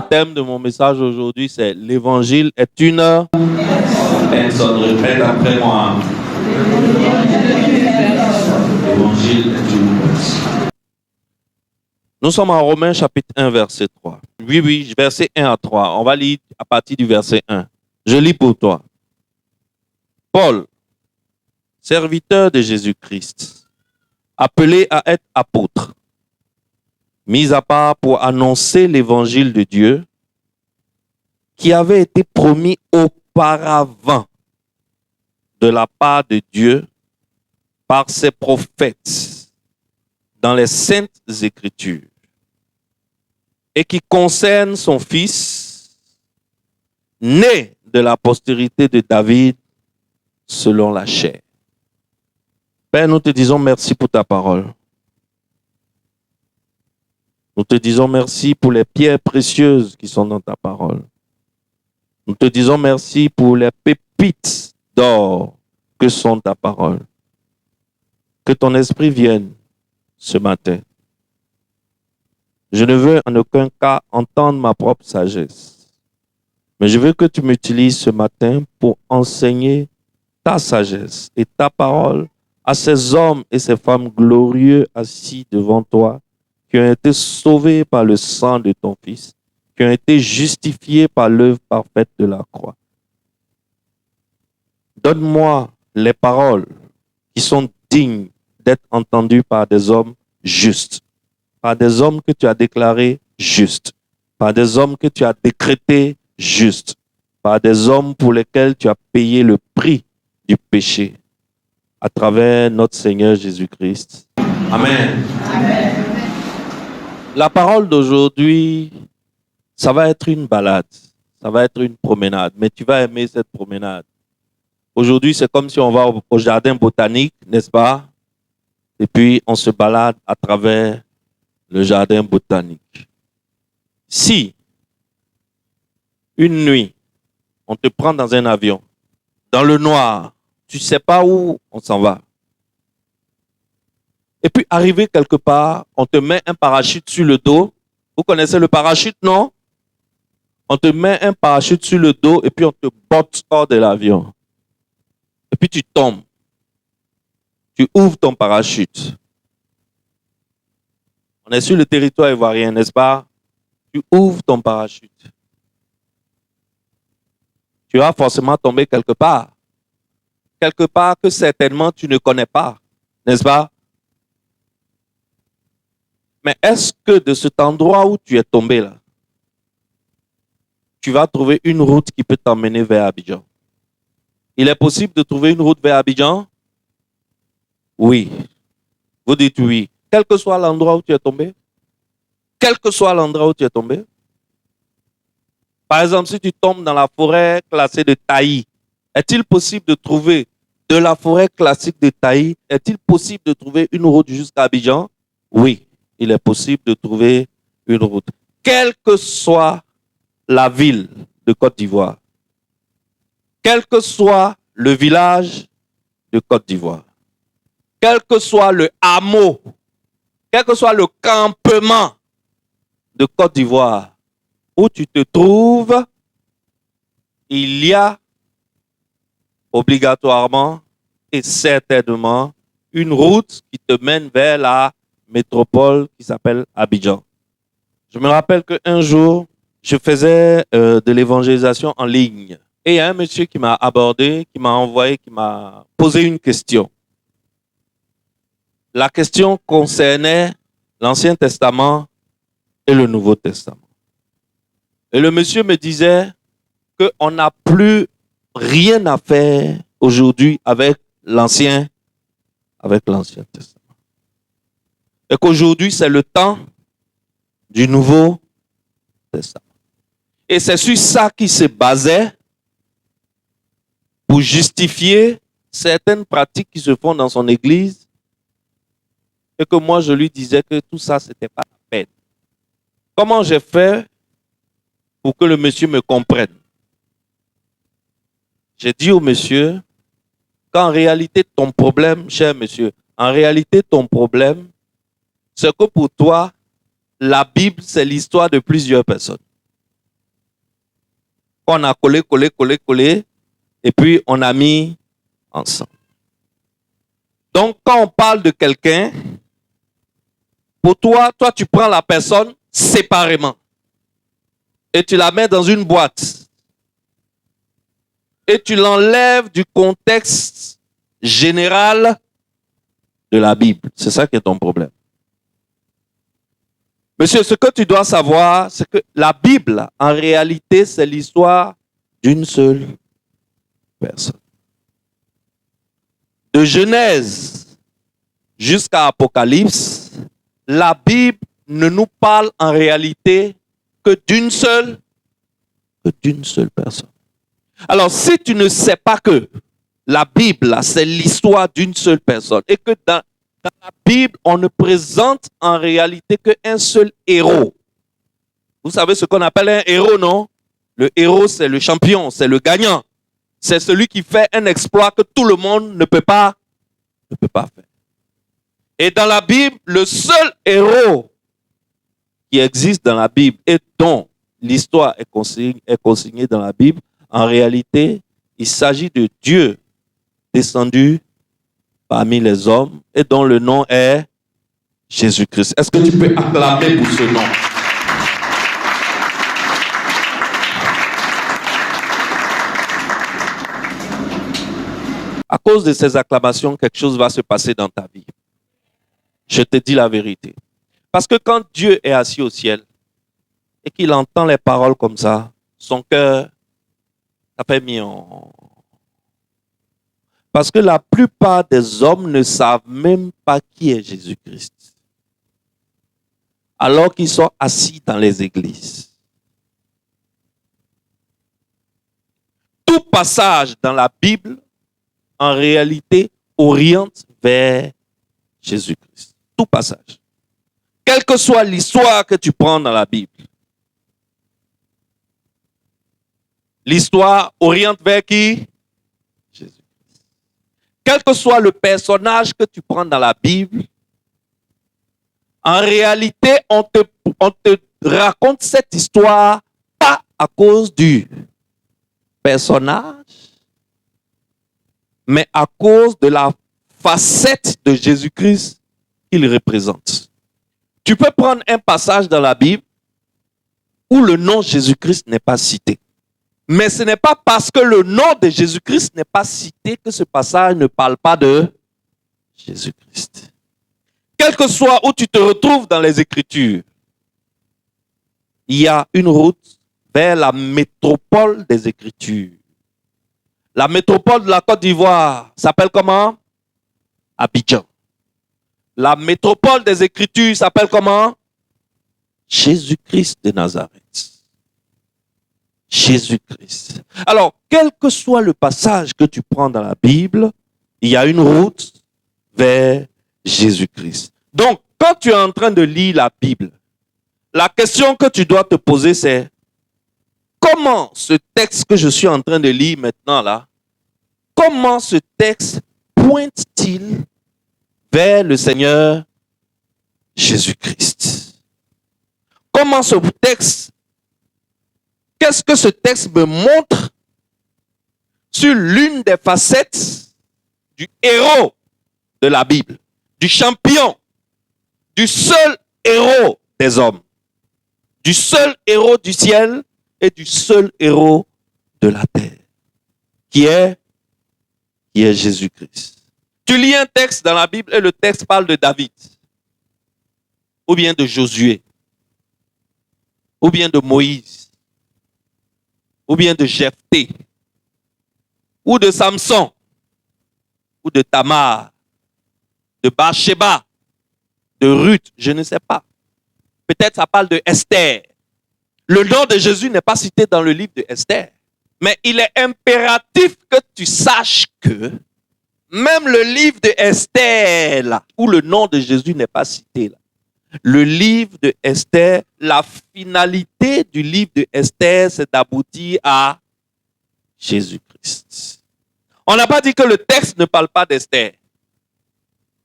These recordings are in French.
thème de mon message aujourd'hui, c'est l'évangile est une personne. Répète après moi. L'évangile est une personne. Nous sommes en Romains chapitre 1, verset 3. Oui, verset 1 à 3. On va lire à partir du verset 1. Je lis pour toi. Paul, serviteur de Jésus-Christ, appelé à être apôtre, mis à part pour annoncer l'évangile de Dieu qui avait été promis auparavant de la part de Dieu par ses prophètes dans les saintes Écritures et qui concerne son fils, né de la postérité de David selon la chair. Père, nous te disons merci pour ta parole. Nous te disons merci pour les pierres précieuses qui sont dans ta parole. Nous te disons merci pour les pépites d'or que sont ta parole. Que ton esprit vienne ce matin. Je ne veux en aucun cas entendre ma propre sagesse, mais je veux que tu m'utilises ce matin pour enseigner ta sagesse et ta parole à ces hommes et ces femmes glorieux assis devant toi, qui ont été sauvés par le sang de ton Fils, qui ont été justifiés par l'œuvre parfaite de la croix. Donne-moi les paroles qui sont dignes d'être entendues par des hommes justes, par des hommes que tu as déclarés justes, par des hommes que tu as décrétés justes, par des hommes pour lesquels tu as payé le prix du péché à travers notre Seigneur Jésus-Christ. Amen. Amen. La parole d'aujourd'hui, ça va être une balade, ça va être une promenade, mais tu vas aimer cette promenade. Aujourd'hui, c'est comme si on va au jardin botanique, n'est-ce pas? Et puis, on se balade à travers le jardin botanique. Si, une nuit, on te prend dans un avion, dans le noir, tu ne sais pas où on s'en va. Et puis, arrivé quelque part, on te met un parachute sur le dos. Vous connaissez le parachute, non? On te met un parachute sur le dos et puis on te botte hors de l'avion. Et puis tu tombes. Tu ouvres ton parachute. On est sur le territoire ivoirien, n'est-ce pas? Tu ouvres ton parachute. Tu vas forcément tomber quelque part. Quelque part que certainement tu ne connais pas, n'est-ce pas? Mais est-ce que de cet endroit où tu es tombé là, tu vas trouver une route qui peut t'emmener vers Abidjan? Il est possible de trouver une route vers Abidjan? Oui. Vous dites oui. Quel que soit l'endroit où tu es tombé? Quel que soit l'endroit où tu es tombé? Par exemple, si tu tombes dans la forêt classée de Taï, est-il possible de trouver de la forêt classique de Taï, est-il possible de trouver une route jusqu'à Abidjan? Oui, il est possible de trouver une route. Quelle que soit la ville de Côte d'Ivoire, quel que soit le village de Côte d'Ivoire, quel que soit le hameau, quel que soit le campement de Côte d'Ivoire où tu te trouves, il y a obligatoirement et certainement une route qui te mène vers la métropole qui s'appelle Abidjan. Je me rappelle qu'un jour, je faisais de l'évangélisation en ligne. Et il y a un monsieur qui m'a abordé, qui m'a envoyé, qui m'a posé une question. La question concernait l'Ancien Testament et le Nouveau Testament. Et le monsieur me disait qu'on n'a plus rien à faire aujourd'hui avec l'Ancien Testament. Et qu'aujourd'hui, c'est le temps du Nouveau Testament. Et c'est sur ça qu'il se basait pour justifier certaines pratiques qui se font dans son église. Et que moi, je lui disais que tout ça, ce n'était pas la peine. Comment j'ai fait pour que le monsieur me comprenne? J'ai dit au monsieur qu'en réalité, ton problème, cher monsieur, en réalité, ton problème, c'est que pour toi, la Bible, c'est l'histoire de plusieurs personnes. On a collé, et puis on a mis ensemble. Donc, quand on parle de quelqu'un, pour toi, tu prends la personne séparément et tu la mets dans une boîte et tu l'enlèves du contexte général de la Bible. C'est ça qui est ton problème. Monsieur, ce que tu dois savoir, c'est que la Bible, en réalité, c'est l'histoire d'une seule personne. De Genèse jusqu'à Apocalypse, la Bible ne nous parle en réalité que d'une seule personne. Alors, si tu ne sais pas que la Bible, c'est l'histoire d'une seule personne et que dans la Bible, on ne présente en réalité qu'un seul héros. Vous savez ce qu'on appelle un héros, non? Le héros, c'est le champion, c'est le gagnant. C'est celui qui fait un exploit que tout le monde ne peut pas faire. Et dans la Bible, le seul héros qui existe dans la Bible et dont l'histoire est consignée dans la Bible, en réalité, il s'agit de Dieu descendu parmi les hommes et dont le nom est Jésus-Christ. Est-ce que tu peux acclamer pour ce nom? À cause de ces acclamations, quelque chose va se passer dans ta vie. Je te dis la vérité. Parce que quand Dieu est assis au ciel et qu'il entend les paroles comme ça, son cœur, ça fait mion. Parce que la plupart des hommes ne savent même pas qui est Jésus-Christ. Alors qu'ils sont assis dans les églises. Tout passage dans la Bible, en réalité, oriente vers Jésus-Christ. Tout passage. Quelle que soit l'histoire que tu prends dans la Bible, l'histoire oriente vers qui? Jésus-Christ. Quel que soit le personnage que tu prends dans la Bible, en réalité, on te raconte cette histoire pas à cause du personnage, mais à cause de la facette de Jésus-Christ qu'il représente. Tu peux prendre un passage dans la Bible où le nom Jésus-Christ n'est pas cité. Mais ce n'est pas parce que le nom de Jésus-Christ n'est pas cité que ce passage ne parle pas de Jésus-Christ. Quel que soit où tu te retrouves dans les Écritures, il y a une route vers la métropole des Écritures. La métropole de la Côte d'Ivoire s'appelle comment? Abidjan. La métropole des Écritures s'appelle comment? Jésus-Christ de Nazareth. Jésus-Christ. Alors, quel que soit le passage que tu prends dans la Bible, il y a une route vers Jésus-Christ. Donc, quand tu es en train de lire la Bible, la question que tu dois te poser, c'est comment ce texte que je suis en train de lire maintenant là, comment ce texte pointe-t-il vers le Seigneur Jésus-Christ? Comment ce texte, qu'est-ce que ce texte me montre sur l'une des facettes du héros de la Bible, du champion, du seul héros des hommes, du seul héros du ciel et du seul héros de la terre, qui est Jésus-Christ. Tu lis un texte dans la Bible et le texte parle de David, ou bien de Josué, ou bien de Moïse, ou bien de Jephthé, ou de Samson, ou de Tamar, de Bathsheba, de Ruth, je ne sais pas. Peut-être ça parle de Esther. Le nom de Jésus n'est pas cité dans le livre de Esther. Mais il est impératif que tu saches que même le livre de Esther, là, où le nom de Jésus n'est pas cité, là, le livre de Esther, la finalité du livre de Esther, c'est d'aboutir à Jésus-Christ. On n'a pas dit que le texte ne parle pas d'Esther.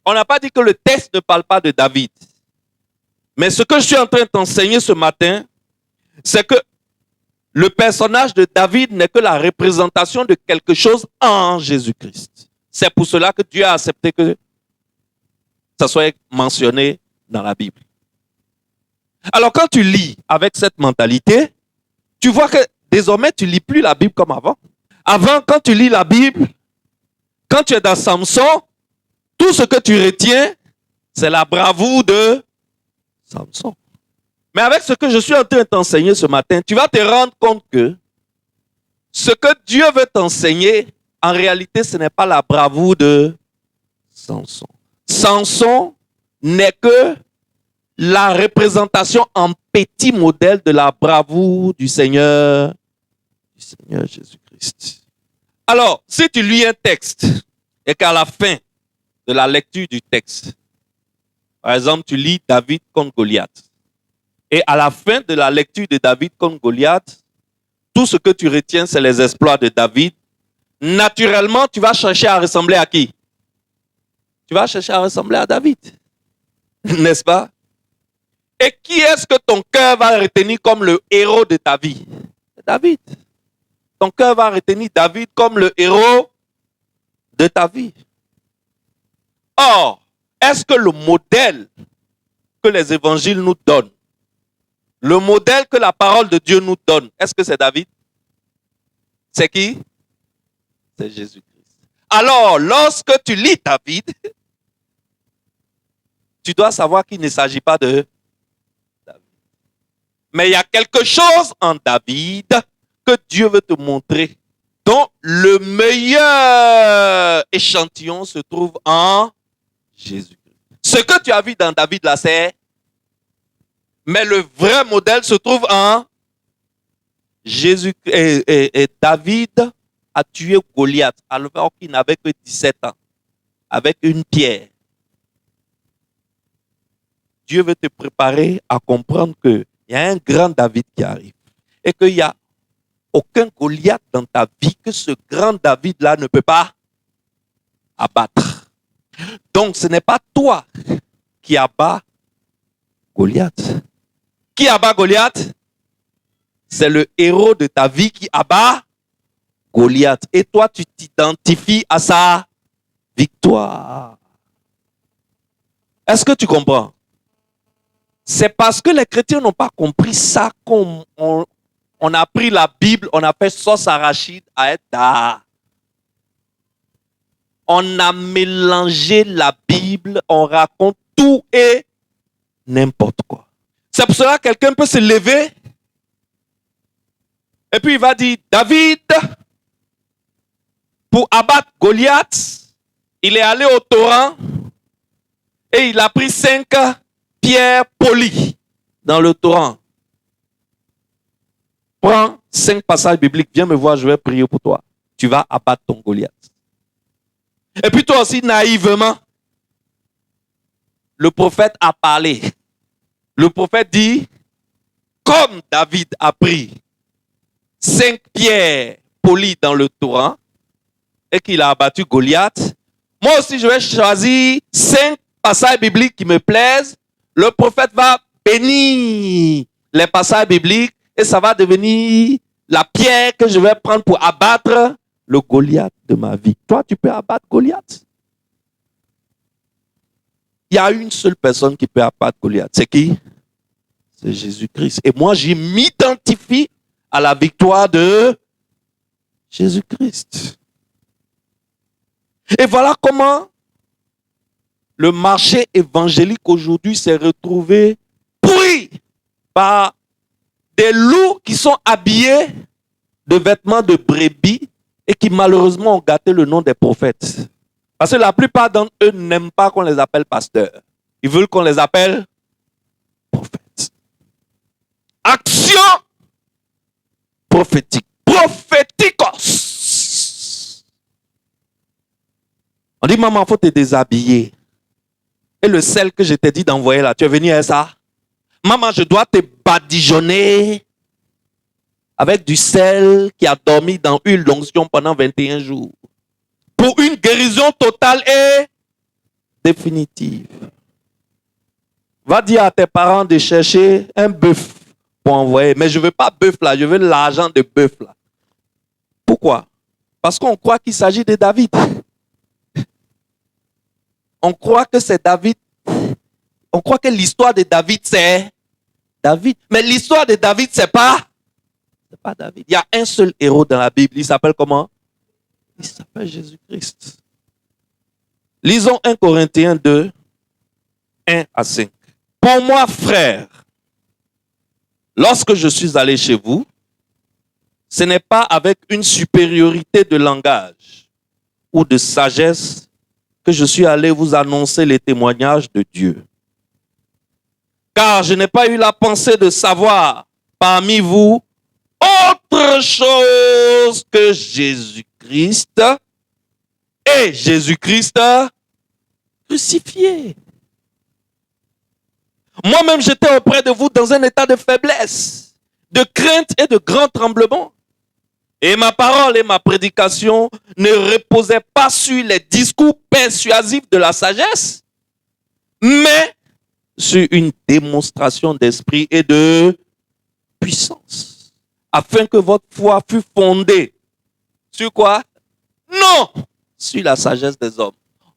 On n'a pas dit que le texte ne parle pas de David. Mais ce que je suis en train de t'enseigner ce matin, c'est que Le personnage de David n'est que la représentation de quelque chose en Jésus-Christ. C'est pour cela que Dieu a accepté que ça soit mentionné dans la Bible. Alors quand tu lis avec cette mentalité, tu vois que désormais tu ne lis plus la Bible comme avant. Avant, quand tu lis la Bible, quand tu es dans Samson, tout ce que tu retiens, c'est la bravoure de Samson. Mais avec ce que je suis en train de t'enseigner ce matin, tu vas te rendre compte que ce que Dieu veut t'enseigner, en réalité, ce n'est pas la bravoure de Samson. Samson n'est que la représentation en petit modèle de la bravoure du Seigneur Jésus-Christ. Alors, si tu lis un texte et qu'à la fin de la lecture du texte, par exemple, tu lis David contre Goliath, et à la fin de la lecture de David contre Goliath, tout ce que tu retiens, c'est les exploits de David. Naturellement, tu vas chercher à ressembler à qui? Tu vas chercher à ressembler à David. N'est-ce pas? Et qui est-ce que ton cœur va retenir comme le héros de ta vie? David. Ton cœur va retenir David comme le héros de ta vie. Or, est-ce que le modèle que les évangiles nous donnent, le modèle que la parole de Dieu nous donne, est-ce que c'est David? C'est qui? C'est Jésus-Christ. Alors, lorsque tu lis David, tu dois savoir qu'il ne s'agit pas de David. Mais il y a quelque chose en David que Dieu veut te montrer, dont le meilleur échantillon se trouve en Jésus-Christ. Ce que tu as vu dans David là, c'est... Mais le vrai modèle se trouve en Jésus. Et David a tué Goliath alors qu'il n'avait que 17 ans, avec une pierre. Dieu veut te préparer à comprendre qu'il y a un grand David qui arrive. Et qu'il n'y a aucun Goliath dans ta vie que ce grand David-là ne peut pas abattre. Donc ce n'est pas toi qui abats Goliath. Qui abat Goliath? C'est le héros de ta vie qui abat Goliath. Et toi, tu t'identifies à sa victoire. Est-ce que tu comprends? C'est parce que les chrétiens n'ont pas compris ça qu'on a pris la Bible, on a fait sauce arachide à être d'art. On a mélangé la Bible, on raconte tout et n'importe quoi. C'est pour cela que quelqu'un peut se lever et puis il va dire, David, pour abattre Goliath, il est allé au torrent et il a pris 5 pierres polies dans le torrent. Prends 5 passages bibliques, viens me voir, je vais prier pour toi. Tu vas abattre ton Goliath. Et puis toi aussi, naïvement, le prophète a parlé. Le prophète dit, comme David a pris 5 pierres polies dans le torrent et qu'il a abattu Goliath, moi aussi je vais choisir 5 passages bibliques qui me plaisent. Le prophète va bénir les passages bibliques et ça va devenir la pierre que je vais prendre pour abattre le Goliath de ma vie. Toi, tu peux abattre Goliath. Il y a une seule personne qui peut abattre Goliath. C'est qui? C'est Jésus-Christ. Et moi, je m'identifie à la victoire de Jésus-Christ. Et voilà comment le marché évangélique aujourd'hui s'est retrouvé pourri par des loups qui sont habillés de vêtements de brebis et qui malheureusement ont gâté le nom des prophètes. Parce que la plupart d'entre eux n'aiment pas qu'on les appelle pasteurs. Ils veulent qu'on les appelle prophètes. Action prophétique. Prophétikos. On dit, maman, il faut te déshabiller. Et le sel que je t'ai dit d'envoyer là, tu es venu à ça? Maman, je dois te badigeonner avec du sel qui a dormi dans une onction pendant 21 jours. Pour une guérison totale et définitive. Va dire à tes parents de chercher un bœuf pour envoyer. Mais je ne veux pas bœuf là, je veux l'argent de bœuf là. Pourquoi? Parce qu'on croit qu'il s'agit de David. On croit que c'est David. On croit que l'histoire de David, c'est David. Mais l'histoire de David, c'est pas David. Il y a un seul héros dans la Bible. Il s'appelle comment? Il s'appelle Jésus-Christ. Lisons 1 Corinthiens 2, 1 à 5. Pour moi, frère, lorsque je suis allé chez vous, ce n'est pas avec une supériorité de langage ou de sagesse que je suis allé vous annoncer les témoignages de Dieu. Car je n'ai pas eu la pensée de savoir parmi vous autre chose que Jésus-Christ et Jésus-Christ crucifié. Moi-même, j'étais auprès de vous dans un état de faiblesse, de crainte et de grand tremblement. Et ma parole et ma prédication ne reposaient pas sur les discours persuasifs de la sagesse, mais sur une démonstration d'esprit et de puissance, afin que votre foi fût fondée sur quoi? Non, sur la sagesse des hommes.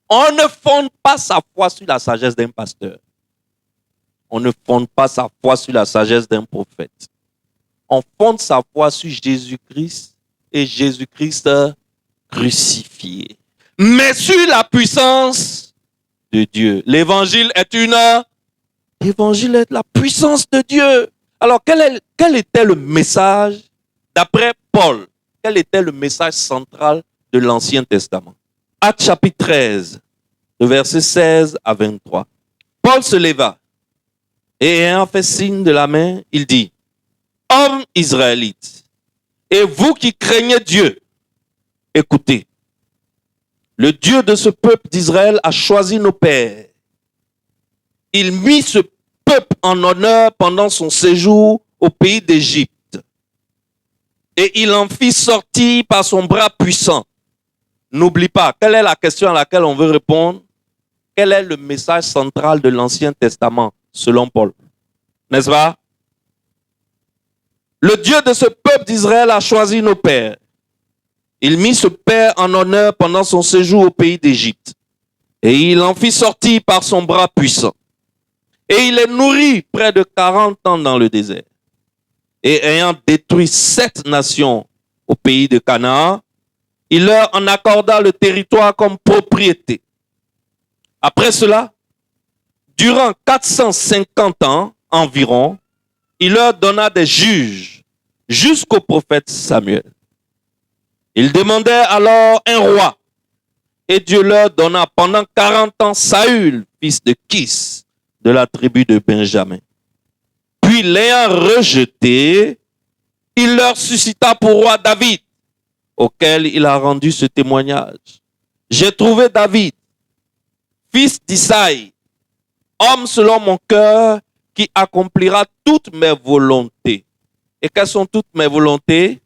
On ne fonde pas sa foi sur la sagesse d'un pasteur. On ne fonde pas sa foi sur la sagesse d'un prophète. On fonde sa foi sur Jésus-Christ et Jésus-Christ crucifié. Mais sur la puissance de Dieu. L'évangile est la puissance de Dieu. Alors, quel était le message, d'après Paul, quel était le message central de l'Ancien Testament? Actes chapitre 13, de versets 16 à 23. Paul se leva et ayant fait signe de la main, il dit: Hommes israélites, et vous qui craignez Dieu, écoutez. Le Dieu de ce peuple d'Israël a choisi nos pères. Il mit ce peuple en honneur pendant son séjour au pays d'Égypte. Et il en fit sortir par son bras puissant. N'oublie pas, quelle est la question à laquelle on veut répondre? Quel est le message central de l'Ancien Testament, selon Paul? N'est-ce pas? Le Dieu de ce peuple d'Israël a choisi nos pères. Il mit ce père en honneur pendant son séjour au pays d'Égypte. Et il en fit sortir par son bras puissant. Et il les nourrit près de 40 ans dans le désert. Et ayant détruit 7 nations au pays de Canaan, il leur en accorda le territoire comme propriété. Après cela, durant 450 ans environ, il leur donna des juges jusqu'au prophète Samuel. Ils demandaient alors un roi. Et Dieu leur donna pendant 40 ans Saül, fils de Kis, de la tribu de Benjamin. Puis l'ayant rejeté, il leur suscita pour roi David, auquel il a rendu ce témoignage. J'ai trouvé David, fils d'Isaïe, homme selon mon cœur, qui accomplira toutes mes volontés. Et quelles sont toutes mes volontés?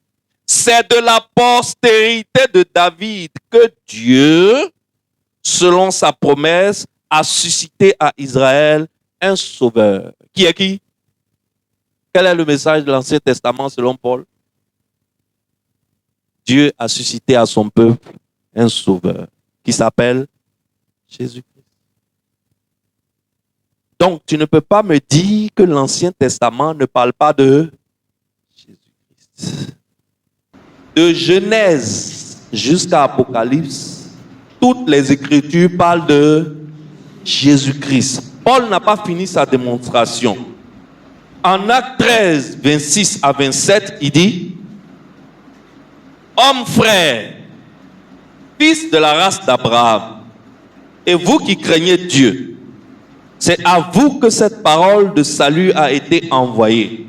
C'est de la postérité de David que Dieu, selon sa promesse, a suscité à Israël un sauveur. Qui est qui? Quel est le message de l'Ancien Testament selon Paul? Dieu a suscité à son peuple un sauveur qui s'appelle Jésus-Christ. Donc, tu ne peux pas me dire que l'Ancien Testament ne parle pas de Jésus-Christ. De Genèse jusqu'à Apocalypse, toutes les Écritures parlent de Jésus-Christ. Paul n'a pas fini sa démonstration. En Actes 13, 26 à 27, il dit: Hommes frères, fils de la race d'Abraham, et vous qui craignez Dieu, c'est à vous que cette parole de salut a été envoyée.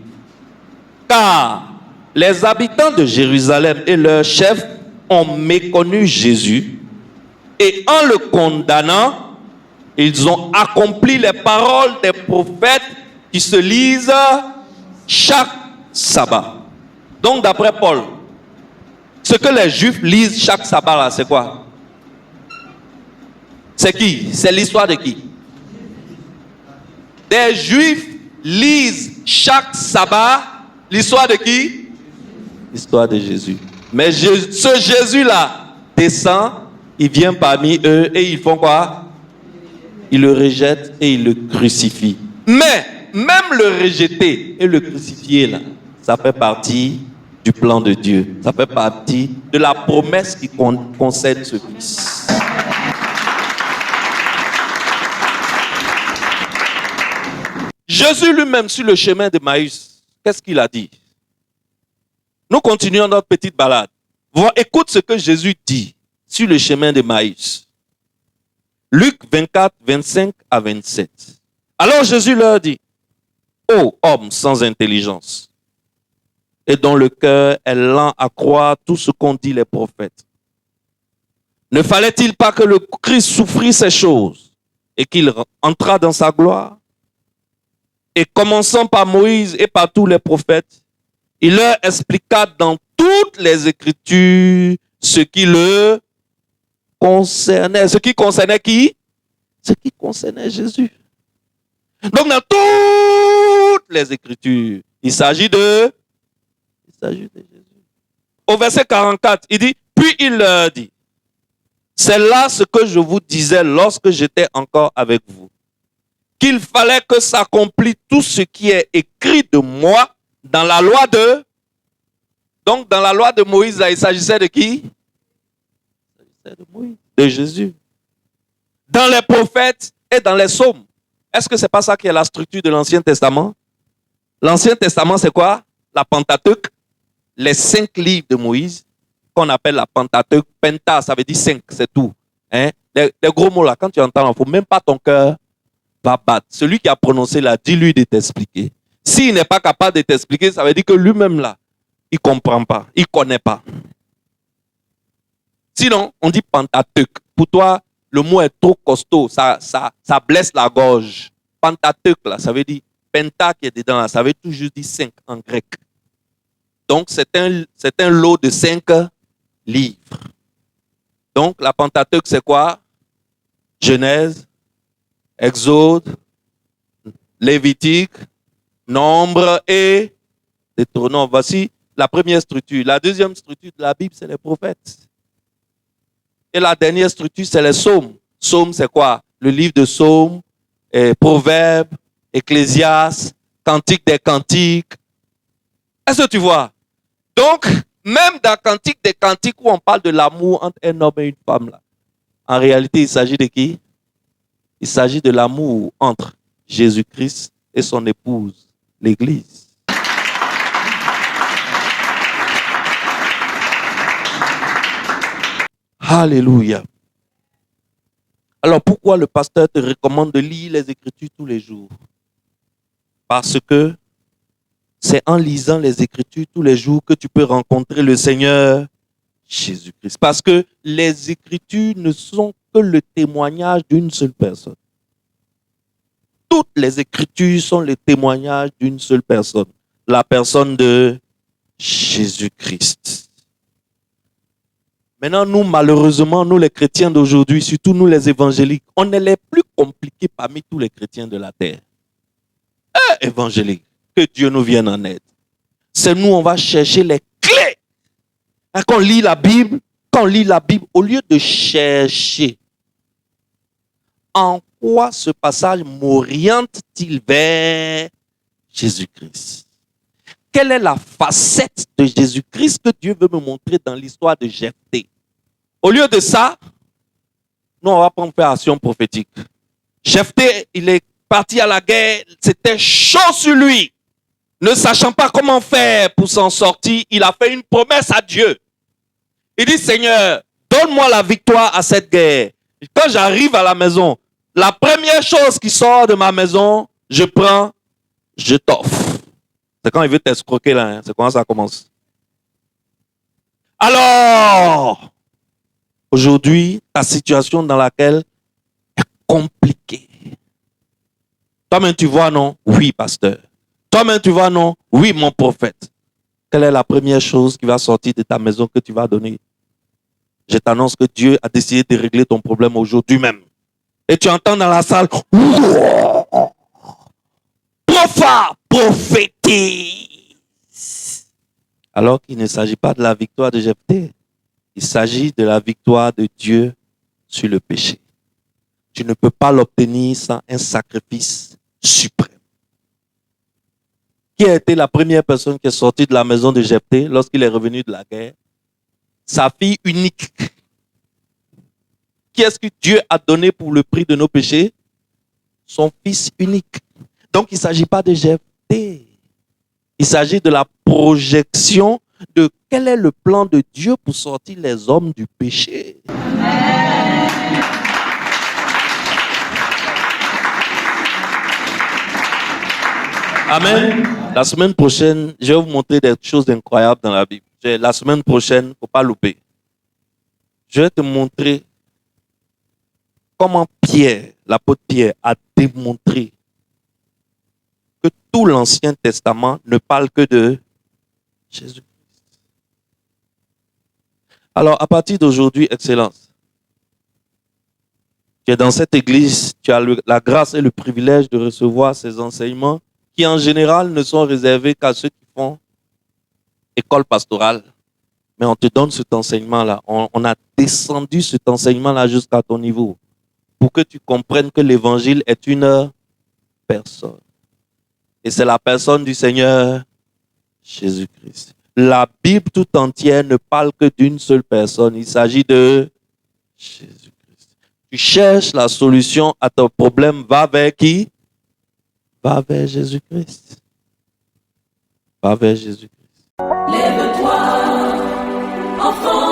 Car les habitants de Jérusalem et leurs chefs ont méconnu Jésus, et en le condamnant, ils ont accompli les paroles des prophètes qui se lisent chaque sabbat. Donc d'après Paul, ce que les Juifs lisent chaque sabbat là, c'est quoi? C'est qui? C'est l'histoire de qui? Des Juifs lisent chaque sabbat l'histoire de qui? L'histoire de Jésus. Mais ce Jésus-là descend, il vient parmi eux et ils font quoi? Ils le rejettent et ils le crucifient. Mais même le rejeter et le crucifier, là, ça fait partie du plan de Dieu. Ça fait partie de la promesse qui concerne ce Fils. Jésus lui-même sur le chemin de Maïs, qu'est-ce qu'il a dit? Nous continuons notre petite balade. Écoute ce que Jésus dit sur le chemin de Maïs. Luc 24, 25 à 27. Alors Jésus leur dit, ô homme sans intelligence, et dont le cœur est lent à croire tout ce qu'ont dit les prophètes. Ne fallait-il pas que le Christ souffrit ces choses et qu'il entrât dans sa gloire? Et commençant par Moïse et par tous les prophètes, il leur expliqua dans toutes les Écritures ce qui le concernait. Ce qui concernait qui? Ce qui concernait Jésus. Donc dans toutes les Écritures, il s'agit de Jésus. Au verset 44, il dit, puis il leur dit, c'est là ce que je vous disais lorsque j'étais encore avec vous, qu'il fallait que s'accomplisse tout ce qui est écrit de moi dans la loi de... Donc dans la loi de Moïse, là, il s'agissait de qui? Il s'agissait de Moïse, de Jésus. Dans les prophètes et dans les psaumes. Est-ce que c'est pas ça qui est la structure de l'Ancien Testament? L'Ancien Testament, c'est quoi? La Pentateuque, les 5 livres de Moïse, qu'on appelle la Pentateuque. Penta, ça veut dire 5, c'est tout. Hein? Les gros mots là, quand tu entends, il ne faut même pas ton cœur va battre. Celui qui a prononcé là, dis-lui de t'expliquer. S'il n'est pas capable de t'expliquer, ça veut dire que lui-même là, il ne comprend pas, il ne connaît pas. Sinon, on dit Pentateuque. Pour toi, le mot est trop costaud, ça blesse la gorge. Pentateuque, là, ça veut dire penta qui est dedans, là, ça veut toujours dire 5 en grec. Donc, c'est un lot de 5 livres. Donc, la Pentateuque, c'est quoi? Genèse, Exode, Lévitique, Nombre et Deutéronome. Voici la première structure. La deuxième structure de la Bible, c'est les prophètes. Et la dernière structure, c'est les psaumes. Psaumes, c'est quoi? Le livre de psaumes, Proverbes, Ecclésiaste, Cantique des cantiques. Est-ce que tu vois? Donc, même dans Cantique des cantiques où on parle de l'amour entre un homme et une femme, là, en réalité, il s'agit de qui? Il s'agit de l'amour entre Jésus-Christ et son épouse, l'Église. Alléluia. Alors pourquoi le pasteur te recommande de lire les Écritures tous les jours? Parce que c'est en lisant les Écritures tous les jours que tu peux rencontrer le Seigneur Jésus-Christ. Parce que les Écritures ne sont que le témoignage d'une seule personne. Toutes les Écritures sont le témoignage d'une seule personne. La personne de Jésus-Christ. Maintenant, nous, malheureusement, nous les chrétiens d'aujourd'hui, surtout nous les évangéliques, on est les plus compliqués parmi tous les chrétiens de la terre. Évangéliques, que Dieu nous vienne en aide. C'est nous, on va chercher les clés. Quand on lit la Bible, au lieu de chercher en quoi ce passage m'oriente-t-il vers Jésus-Christ? Quelle est la facette de Jésus-Christ que Dieu veut me montrer dans l'histoire de Jephthé? Au lieu de ça, nous, on va prendre faire action prophétique. Jephthé, il est parti à la guerre, c'était chaud sur lui. Ne sachant pas comment faire pour s'en sortir, il a fait une promesse à Dieu. Il dit, Seigneur, donne-moi la victoire à cette guerre. Quand j'arrive à la maison, la première chose qui sort de ma maison, je prends, je t'offre. C'est quand il veut t'escroquer là, hein? C'est comment ça commence. Alors, aujourd'hui, ta situation dans laquelle est compliquée. Toi-même tu vois non? Oui, pasteur. Toi-même tu vois non? Oui, mon prophète. Quelle est la première chose qui va sortir de ta maison que tu vas donner? Je t'annonce que Dieu a décidé de régler ton problème aujourd'hui même. Et tu entends dans la salle, prophétique, Opha prophétise. Alors qu'il ne s'agit pas de la victoire de Jephthé. Il s'agit de la victoire de Dieu sur le péché. Tu ne peux pas l'obtenir sans un sacrifice suprême. Qui a été la première personne qui est sortie de la maison de Jephthé lorsqu'il est revenu de la guerre? Sa fille unique. Qui est-ce que Dieu a donné pour le prix de nos péchés? Son fils unique. Donc il ne s'agit pas de Jephthé. Il s'agit de la projection de quel est le plan de Dieu pour sortir les hommes du péché. Amen. La semaine prochaine, je vais vous montrer des choses incroyables dans la Bible. La semaine prochaine, il ne faut pas louper. Je vais te montrer comment Pierre, l'apôtre Pierre, a démontré que tout l'Ancien Testament ne parle que de Jésus-Christ. Alors, à partir d'aujourd'hui, Excellence, tu es dans cette église, tu as la grâce et le privilège de recevoir ces enseignements qui, en général, ne sont réservés qu'à ceux qui font école pastorale. Mais on te donne cet enseignement-là. On a descendu cet enseignement-là jusqu'à ton niveau pour que tu comprennes que l'évangile est une personne. Et c'est la personne du Seigneur Jésus-Christ. La Bible tout entière ne parle que d'une seule personne. Il s'agit de Jésus-Christ. Tu cherches la solution à ton problème. Va vers qui? Va vers Jésus-Christ. Va vers Jésus-Christ. Lève-toi, enfant.